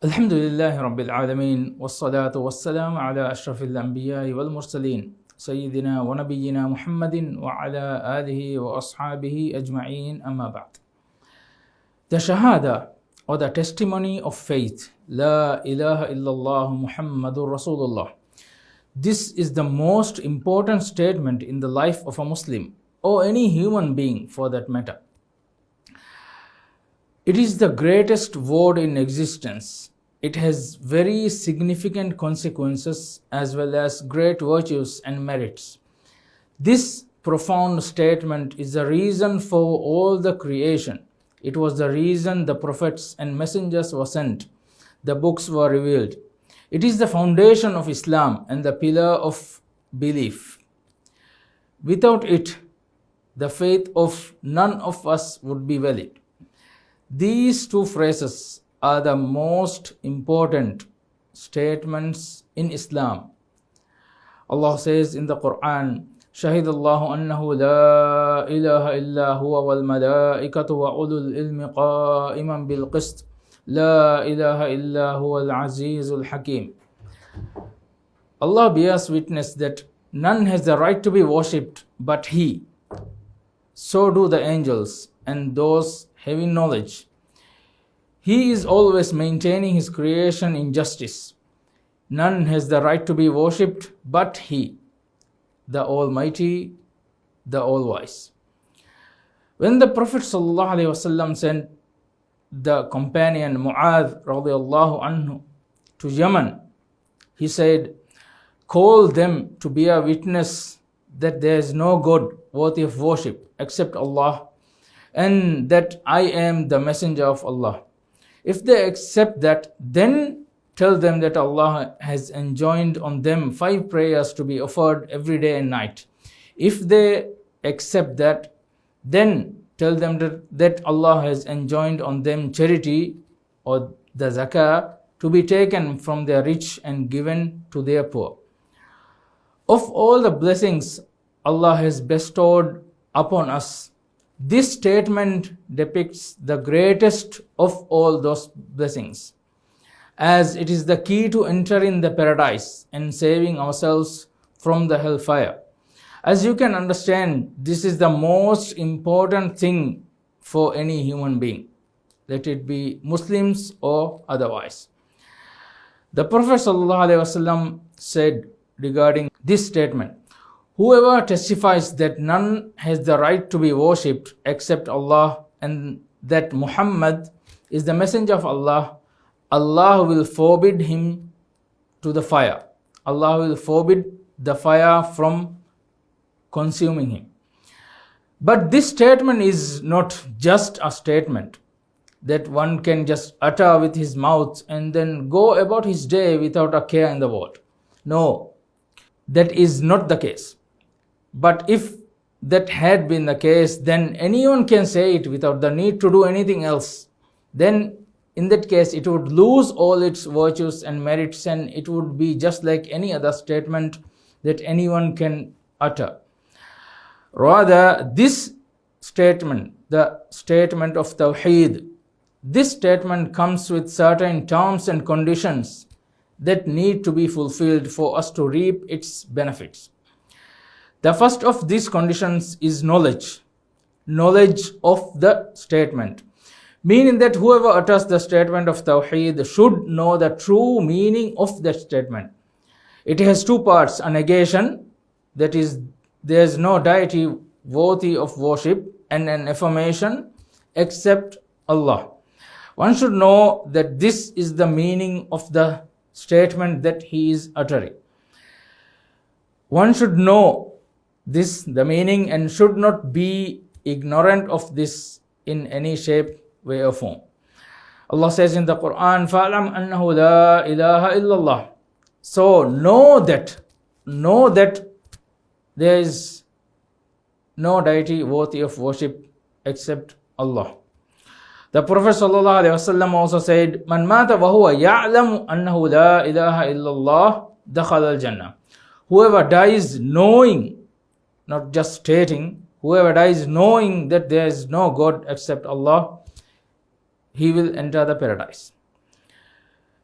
Alhamdulillahi Rabbil Alameen, wassalatu wassalamu ala ashrafil anbiya'i wal mursaleen, Sayyidina wa Nabiyyina Muhammadin wa ala alihi wa ashabihi ajma'een, amma ba'd. The shahadhah, or the testimony of faith, La ilaha illallah Muhammadur Rasulullah. This is the most important statement in the life of a Muslim, or any human being for that matter. It is the greatest word in existence. It has very significant consequences as well as great virtues and merits. This profound statement is the reason for all the creation. It was the reason the prophets and messengers were sent. The books were revealed. It is the foundation of Islam and the pillar of belief. Without it, the faith of none of us would be valid. These two phrases are the most important statements in Islam. Allah says in the Quran, Shahidallahu annahu la ilaha illa huwa wal malaikatu wa ulul ilmi qa'iman bil qist, la ilaha illa huwa al azizul hakim. Allah bears witness that none has the right to be worshipped but He. So do the angels and those having knowledge. He is always maintaining His creation in justice. None has the right to be worshipped but He, the Almighty, the All-Wise. When the Prophet ﷺ sent the companion Mu'adh radiallahu anhu to Yemen, he said, "Call them to bear witness that there is no God worthy of worship except Allah, and that I am the messenger of Allah. If they accept that, then tell them that Allah has enjoined on them 5 prayers to be offered every day and night. If they accept that, then tell them that Allah has enjoined on them charity, or the zakah, to be taken from their rich and given to their poor. Of all the blessings Allah has bestowed upon us, this statement depicts the greatest of all those blessings, as it is the key to entering the paradise and saving ourselves from the hellfire. As you can understand, this is the most important thing for any human being, let it be Muslims or otherwise. The Prophet ﷺ said regarding this statement, "Whoever testifies that none has the right to be worshipped except Allah, and that Mohammed is the messenger of Allah, Allah will forbid him to the fire. Allah will forbid the fire from consuming him." But this statement is not just a statement that one can just utter with his mouth and then go about his day without a care in the world. No, that is not the case. But if that had been the case, then anyone can say it without the need to do anything else. Then in that case, it would lose all its virtues and merits, and it would be just like any other statement that anyone can utter. Rather, this statement, the statement of Tawheed, this statement comes with certain terms and conditions that need to be fulfilled for us to reap its benefits. The first of these conditions is knowledge of the statement, meaning that whoever utters the statement of Tawheed should know the true meaning of that statement. It has 2 parts, a negation, that is, there is no deity worthy of worship, and an affirmation, except Allah. One should know that this is the meaning of the statement that he is uttering. One should know this, the meaning, and should not be ignorant of this in any shape, way or form. Allah says in the Quran, فَعْلَمْ أَنَّهُ لَا إِلَهَ إِلَّا اللَّهِ. So know that there is no deity worthy of worship except Allah. The Prophet ﷺ also said, "Man mata wa huwa ya'lamu annahu la ilaha illallah dakhala al-jannah." Whoever dies knowing, not just stating, whoever dies knowing that there is no God except Allah, he will enter the paradise.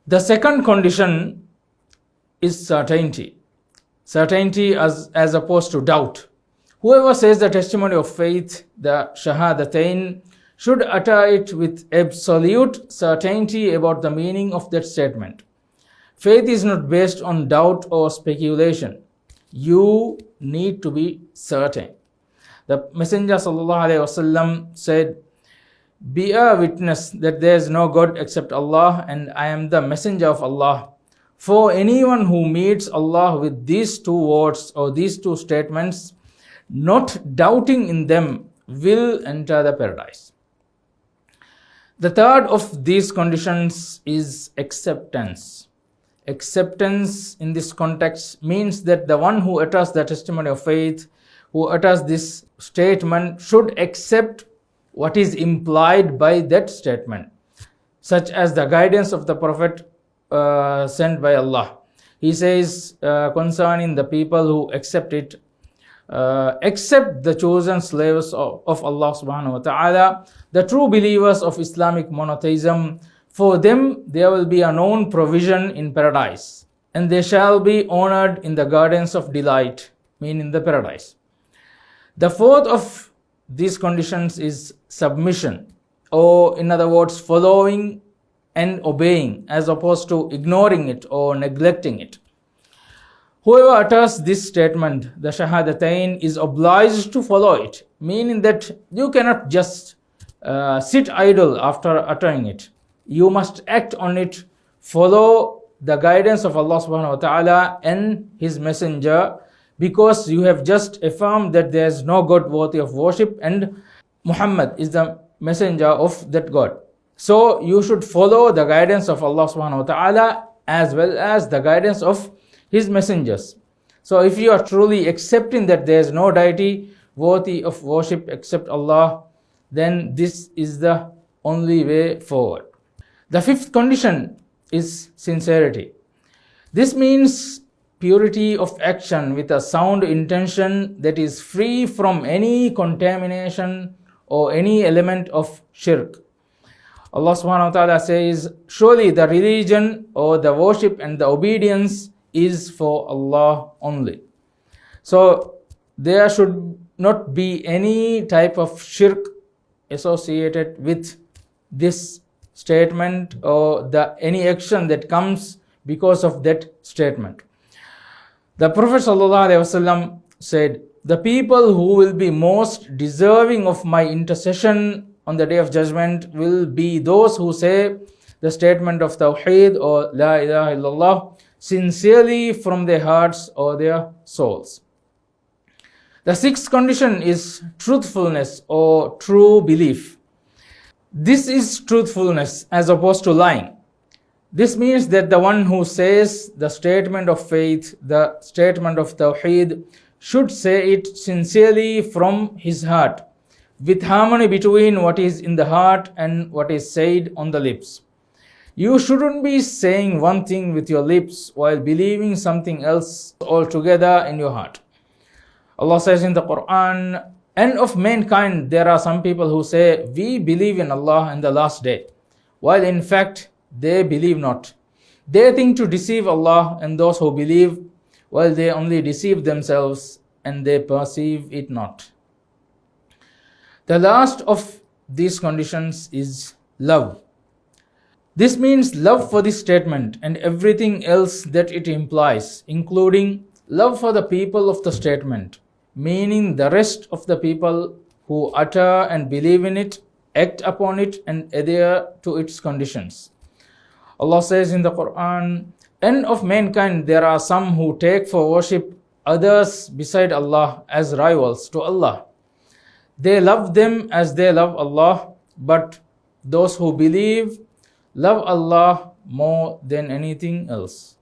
The second condition is certainty. Certainty as opposed to doubt. Whoever says the testimony of faith, the shahadatain, should utter it with absolute certainty about the meaning of that statement. Faith is not based on doubt or speculation. You need to be certain. The Messenger ﷺ said, "Be a witness that there is no God except Allah, and I am the messenger of Allah. For anyone who meets Allah with these two words or these two statements, not doubting in them, will enter the paradise." The third of these conditions is acceptance. Acceptance in this context means that the one who utters the testimony of faith, who utters this statement, should accept what is implied by that statement, such as the guidance of the Prophet sent by Allah. He says concerning the people who accept it, except the chosen slaves of Allah subhanahu wa ta'ala, the true believers of Islamic monotheism, for them there will be a known provision in paradise, and they shall be honored in the gardens of delight, meaning the paradise. The fourth of these conditions is submission, or in other words, following and obeying, as opposed to ignoring it or neglecting it. Whoever utters this statement, the shahadatain, is obliged to follow it, meaning that you cannot just sit idle after uttering it. You must act on it, follow the guidance of Allah subhanahu wa ta'ala and His Messenger, because you have just affirmed that there is no God worthy of worship and Muhammad is the messenger of that God. So you should follow the guidance of Allah subhanahu wa ta'ala as well as the guidance of His messengers. So if you are truly accepting that there is no deity worthy of worship except Allah, then this is the only way forward. The fifth condition is sincerity. This means purity of action with a sound intention that is free from any contamination or any element of shirk. Allah subhanahu wa ta'ala says, "Surely the religion or the worship and the obedience is for Allah only." So there should not be any type of shirk associated with this statement or any action that comes because of that statement. The Prophet ﷺ said, "The people who will be most deserving of my intercession on the day of judgment will be those who say the statement of Tawheed or La ilaha illallah sincerely from their hearts or their souls." The sixth condition is truthfulness or true belief. This is truthfulness as opposed to lying. This means that the one who says the statement of faith, the statement of Tawheed, should say it sincerely from his heart, with harmony between what is in the heart and what is said on the lips. You shouldn't be saying one thing with your lips while believing something else altogether in your heart. Allah says in the Quran, "And of mankind there are some people who say, we believe in Allah and the last day, while in fact they believe not. They think to deceive Allah and those who believe, while they only deceive themselves and they perceive it not." The last of these conditions is love. This means love for this statement and everything else that it implies, including love for the people of the statement, meaning the rest of the people who utter and believe in it, act upon it, and adhere to its conditions. Allah says in the Quran, "And of mankind there are some who take for worship others beside Allah as rivals to Allah. They love them as they love Allah, but those who believe love Allah more than anything else."